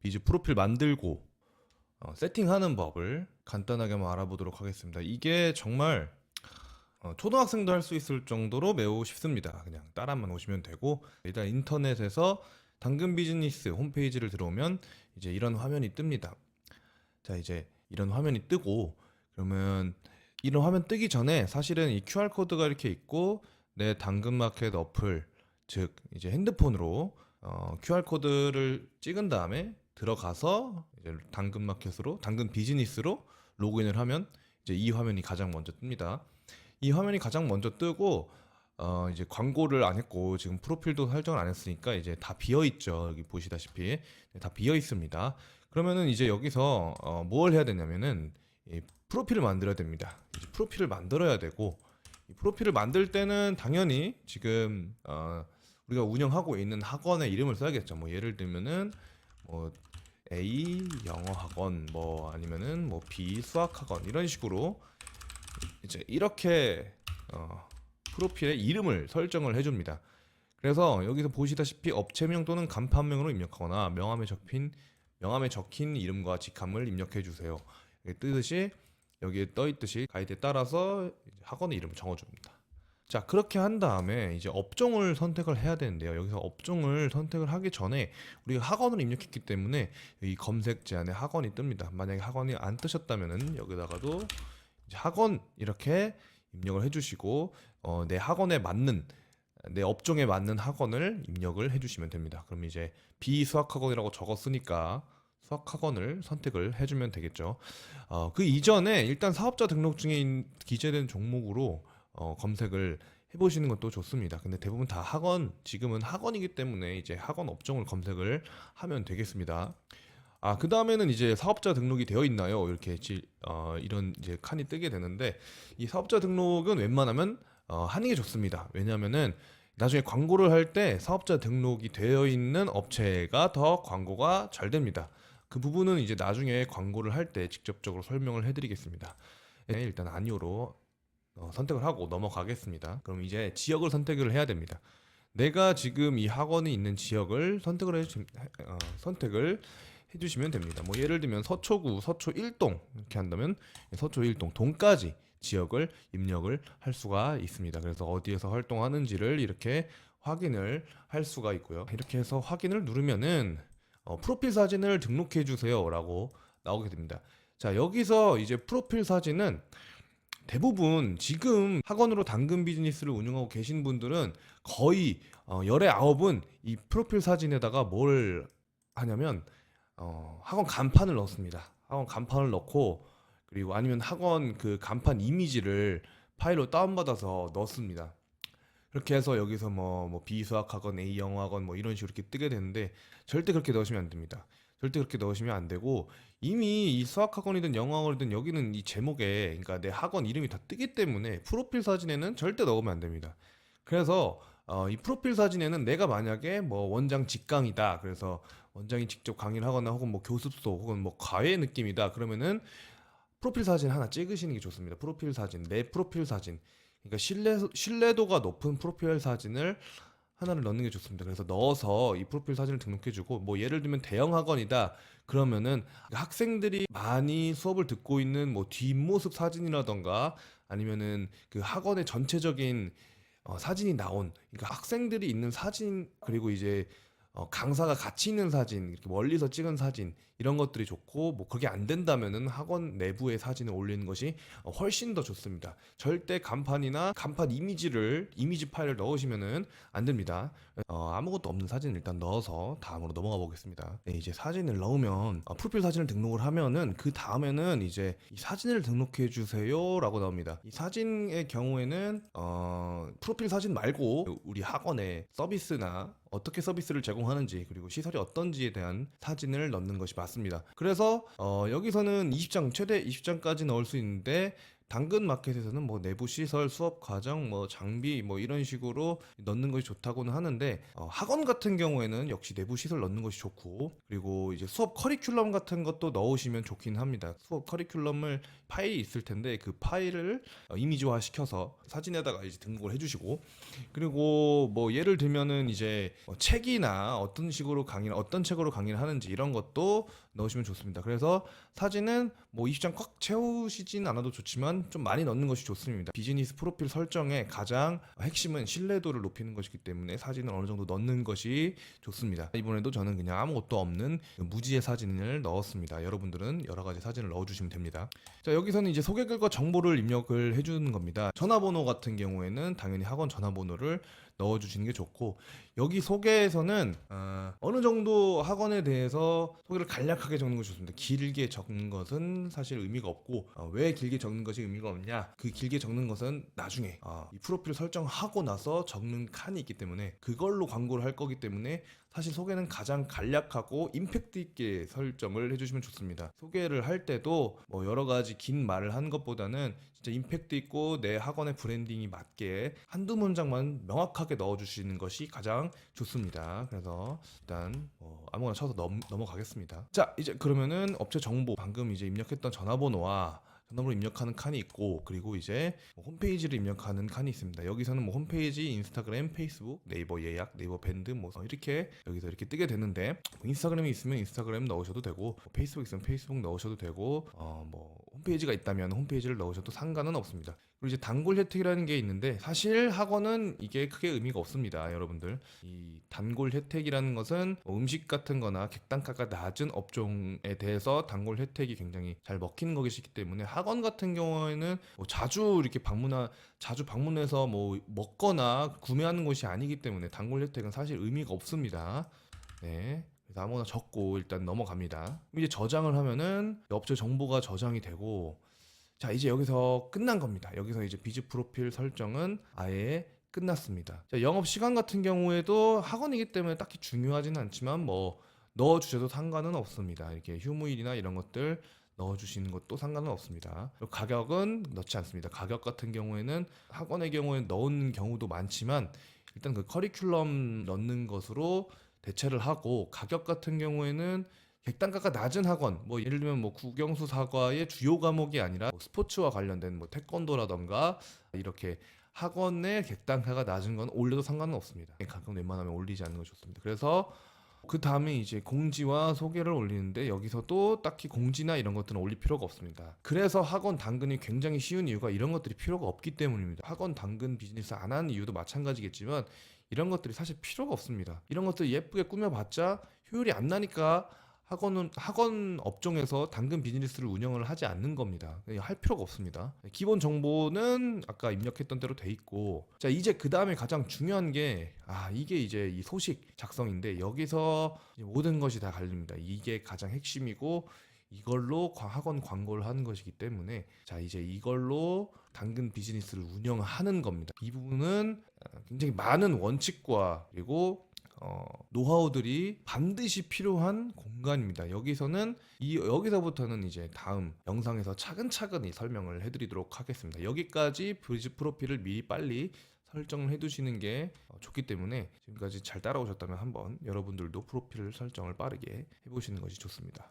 비즈 프로필 만들고 세팅하는 법을 간단하게 한번 알아보도록 하겠습니다. 이게 정말 초등학생도 할 수 있을 정도로 매우 쉽습니다. 그냥 따라만 오시면 되고, 일단 인터넷에서 당근 비즈니스 홈페이지를 들어오면 이제 이런 화면이 뜹니다. 자, 이제 이런 화면이 뜨고, 그러면 이런 화면 뜨기 전에 사실은 이 QR 코드가 이렇게 있고, 내 당근마켓 어플, 즉 이제 핸드폰으로 QR 코드를 찍은 다음에 들어가서 이제 당근마켓으로, 당근 비즈니스로 로그인을 하면 이제 이 화면이 가장 먼저 뜹니다. 이 화면이 가장 먼저 뜨고, 이제 광고를 안 했고 지금 프로필도 설정을 안 했으니까 이제 다 비어 있죠. 여기 보시다시피 다 비어 있습니다. 그러면은 이제 여기서 뭘 해야 되냐면은 이 프로필을 만들어야 됩니다. 이제 프로필을 만들어야 되고, 이 프로필을 만들 때는 당연히 지금 우리가 운영하고 있는 학원의 이름을 써야겠죠. 뭐 예를 들면은 뭐 A 영어 학원, 뭐 아니면은 뭐 B 수학 학원, 이런 식으로 이제 이렇게 프로필에 이름을 설정을 해줍니다. 그래서 여기서 보시다시피 업체명 또는 간판명으로 입력하거나 명함에 적힌 이름과 직함을 입력해 주세요. 뜨듯이 여기에 떠 있듯이 가이드에 따라서 학원의 이름을 적어줍니다. 자, 그렇게 한 다음에 이제 업종을 선택을 해야 되는데요. 여기서 업종을 선택을 하기 전에 우리가 학원을 입력했기 때문에 이 검색 제한에 학원이 뜹니다. 만약에 학원이 안 뜨셨다면은 여기다가도 이제 학원 이렇게 입력을 해주시고, 내 학원에 맞는, 내 업종에 맞는 학원을 입력을 해주시면 됩니다. 그럼 이제 비수학학원이라고 적었으니까 수학학원을 선택을 해주면 되겠죠. 그 이전에 일단 사업자 등록증에 기재된 종목으로 검색을 해보시는 것도 좋습니다. 근데 대부분 다 학원, 지금은 학원이기 때문에 이제 학원 업종을 검색을 하면 되겠습니다. 그 다음에는 이제 사업자 등록이 되어 있나요? 이렇게 이런 이제 칸이 뜨게 되는데, 이 사업자 등록은 웬만하면 하는 게 좋습니다. 왜냐하면은 나중에 광고를 할 때 사업자 등록이 되어 있는 업체가 더 광고가 잘 됩니다. 그 부분은 이제 나중에 광고를 할 때 직접적으로 설명을 해드리겠습니다. 네, 일단 아니오로 선택을 하고 넘어가겠습니다. 그럼 이제 지역을 선택을 해야 됩니다. 내가 지금 이 학원이 있는 지역을 선택을 해주시면 됩니다. 뭐 예를 들면 서초구 서초 1동 이렇게 한다면 서초 1동 동까지 지역을 입력을 할 수가 있습니다. 그래서 어디에서 활동하는지를 이렇게 확인을 할 수가 있고요. 이렇게 해서 확인을 누르면은 프로필 사진을 등록해 주세요라고 나오게 됩니다. 자, 여기서 이제 프로필 사진은 대부분 지금 학원으로 당근 비즈니스를 운영하고 계신 분들은 거의 열의 아홉은 이 프로필 사진에다가 뭘 하냐면 학원 간판을 넣습니다. 학원 간판을 넣고, 그리고 아니면 학원 그 간판 이미지를 파일로 다운받아서 넣습니다. 그렇게 해서 여기서 뭐 B 수학학원, A 영어학원 뭐 이런 식으로 이렇게 뜨게 되는데, 절대 그렇게 넣으시면 안 됩니다. 절대 그렇게 넣으시면 안 되고, 이미 이 수학학원이든 영어학원이든 여기는 이 제목에, 그러니까 내 학원 이름이 다 뜨기 때문에 프로필 사진에는 절대 넣으면 안 됩니다. 그래서 이 프로필 사진에는 내가 만약에 뭐 원장 직강이다, 그래서 원장이 직접 강의를 하거나 혹은 뭐 교습소 혹은 뭐 과외 느낌이다, 그러면은 프로필 사진 하나 찍으시는 게 좋습니다. 프로필 사진, 내 프로필 사진. 그러니까 신뢰도가 높은 프로필 사진을 하나를 넣는 게 좋습니다. 그래서 넣어서 이 프로필 사진을 등록해주고, 뭐 예를 들면 대형 학원이다 그러면은 학생들이 많이 수업을 듣고 있는 뭐 뒷모습 사진이라던가, 아니면은 그 학원의 전체적인 사진이 나온, 그러니까 학생들이 있는 사진, 그리고 이제 강사가 같이 있는 사진, 이렇게 멀리서 찍은 사진, 이런 것들이 좋고, 뭐 그게 안 된다면은 학원 내부의 사진을 올리는 것이 훨씬 더 좋습니다. 절대 간판이나 간판 이미지 파일을 넣으시면은 안 됩니다. 아무것도 없는 사진 일단 넣어서 다음으로 넘어가 보겠습니다. 네, 이제 사진을 넣으면 프로필 사진을 등록을 하면은 그 다음에는 이제 이 사진을 등록해 주세요라고 나옵니다. 이 사진의 경우에는 프로필 사진 말고 우리 학원의 서비스나 어떻게 서비스를 제공하는지, 그리고 시설이 어떤지에 대한 사진을 넣는 것이 맞습니다. 그래서 여기서는 20장, 최대 20장까지 넣을 수 있는데 당근 마켓에서는 뭐 내부 시설, 수업 과정, 뭐 장비 뭐 이런 식으로 넣는 것이 좋다고는 하는데 학원 같은 경우에는 역시 내부 시설 넣는 것이 좋고, 그리고 이제 수업 커리큘럼 같은 것도 넣으시면 좋긴 합니다. 수업 커리큘럼을 파일이 있을 텐데 그 파일을 이미지화 시켜서 사진에다가 이제 등록을 해주시고, 그리고 뭐 예를 들면은 이제 책이나 어떤 식으로 강의를 어떤 책으로 강의를 하는지 이런 것도 넣으시면 좋습니다. 그래서 사진은 뭐 20장 꽉 채우시진 않아도 좋지만 좀 많이 넣는 것이 좋습니다. 비즈니스 프로필 설정의 가장 핵심은 신뢰도를 높이는 것이기 때문에 사진을 어느 정도 넣는 것이 좋습니다. 이번에도 저는 그냥 아무것도 없는 무지의 사진을 넣었습니다. 여러분들은 여러 가지 사진을 넣어주시면 됩니다. 자, 여기서는 이제 소개글과 정보를 입력을 해주는 겁니다. 전화번호 같은 경우에는 당연히 학원 전화번호를 넣어주시는 게 좋고, 여기 소개에서는 어느 정도 학원에 대해서 소개를 간략하게 적는 것이 좋습니다. 길게 적는 것은 사실 의미가 없고, 왜 길게 적는 것이 의미가 없냐, 그 길게 적는 것은 나중에 이 프로필 설정하고 나서 적는 칸이 있기 때문에 그걸로 광고를 할 거기 때문에 사실 소개는 가장 간략하고 임팩트 있게 설정을 해주시면 좋습니다. 소개를 할 때도 뭐 여러 가지 긴 말을 하는 것보다는 진짜 임팩트 있고 내 학원의 브랜딩이 맞게 한두 문장만 명확하게 넣어주시는 것이 가장 좋습니다. 그래서 일단 아무거나 쳐서 넘어가겠습니다. 자, 이제 그러면은 업체 정보, 방금 이제 입력했던 전화번호와 전화번호 입력하는 칸이 있고, 그리고 이제 홈페이지를 입력하는 칸이 있습니다. 여기서는 뭐 홈페이지, 인스타그램, 페이스북, 네이버 예약, 네이버 밴드 뭐 이렇게 여기서 이렇게 뜨게 되는데, 인스타그램이 있으면 인스타그램 넣으셔도 되고, 페이스북 있으면 페이스북 넣으셔도 되고, 뭐 홈페이지가 있다면 홈페이지를 넣으셔도 상관은 없습니다. 그리고 이제 단골 혜택이라는 게 있는데, 사실 학원은 이게 크게 의미가 없습니다. 여러분들, 이 단골 혜택이라는 것은 뭐 음식 같은 거나 객단가가 낮은 업종에 대해서 단골 혜택이 굉장히 잘 먹히는 것이기 때문에, 학원 같은 경우에는 뭐 자주 방문해서 뭐 먹거나 구매하는 것이 아니기 때문에 단골 혜택은 사실 의미가 없습니다. 네. 그래서 아무거나 적고 일단 넘어갑니다. 이제 저장을 하면은 업체 정보가 저장이 되고, 자, 이제 여기서 끝난 겁니다. 여기서 이제 비즈 프로필 설정은 아예 끝났습니다. 자, 영업 시간 같은 경우에도 학원이기 때문에 딱히 중요하지는 않지만 뭐 넣어주셔도 상관은 없습니다. 이렇게 휴무일이나 이런 것들 넣어주시는 것도 상관은 없습니다. 그리고 가격은 넣지 않습니다. 가격 같은 경우에는 학원의 경우에 넣는 경우도 많지만 일단 그 커리큘럼 넣는 것으로 대체를 하고, 가격 같은 경우에는 객단가가 낮은 학원, 뭐 예를 들면 뭐 국영수 사과의 주요 과목이 아니라 뭐 스포츠와 관련된 뭐 태권도라던가 이렇게 학원의 객단가가 낮은 건 올려도 상관은 없습니다. 가끔 웬만하면 올리지 않는 것이 좋습니다. 그래서 그 다음에 이제 공지와 소개를 올리는데, 여기서도 딱히 공지나 이런 것들은 올릴 필요가 없습니다. 그래서 학원 당근이 굉장히 쉬운 이유가 이런 것들이 필요가 없기 때문입니다. 학원 당근 비즈니스 안 하는 이유도 마찬가지겠지만 이런 것들이 사실 필요가 없습니다. 이런 것들 예쁘게 꾸며봤자 효율이 안 나니까 학원 업종에서 당근 비즈니스를 운영을 하지 않는 겁니다. 할 필요가 없습니다. 기본 정보는 아까 입력했던 대로 돼 있고, 자, 이제 그 다음에 가장 중요한 게 이게 이제 이 소식 작성인데, 여기서 이제 모든 것이 다 갈립니다. 이게 가장 핵심이고 이걸로 학원 광고를 하는 것이기 때문에, 자, 이제 이걸로 당근 비즈니스를 운영하는 겁니다. 이 부분은 굉장히 많은 원칙과 그리고 노하우들이 반드시 필요한 공간입니다. 여기서부터는 이제 다음 영상에서 차근차근 설명을 해드리도록 하겠습니다. 여기까지 비즈 프로필을 미리 빨리 설정을 해두시는 게 좋기 때문에, 지금까지 잘 따라오셨다면 한번 여러분들도 프로필 설정을 빠르게 해보시는 것이 좋습니다.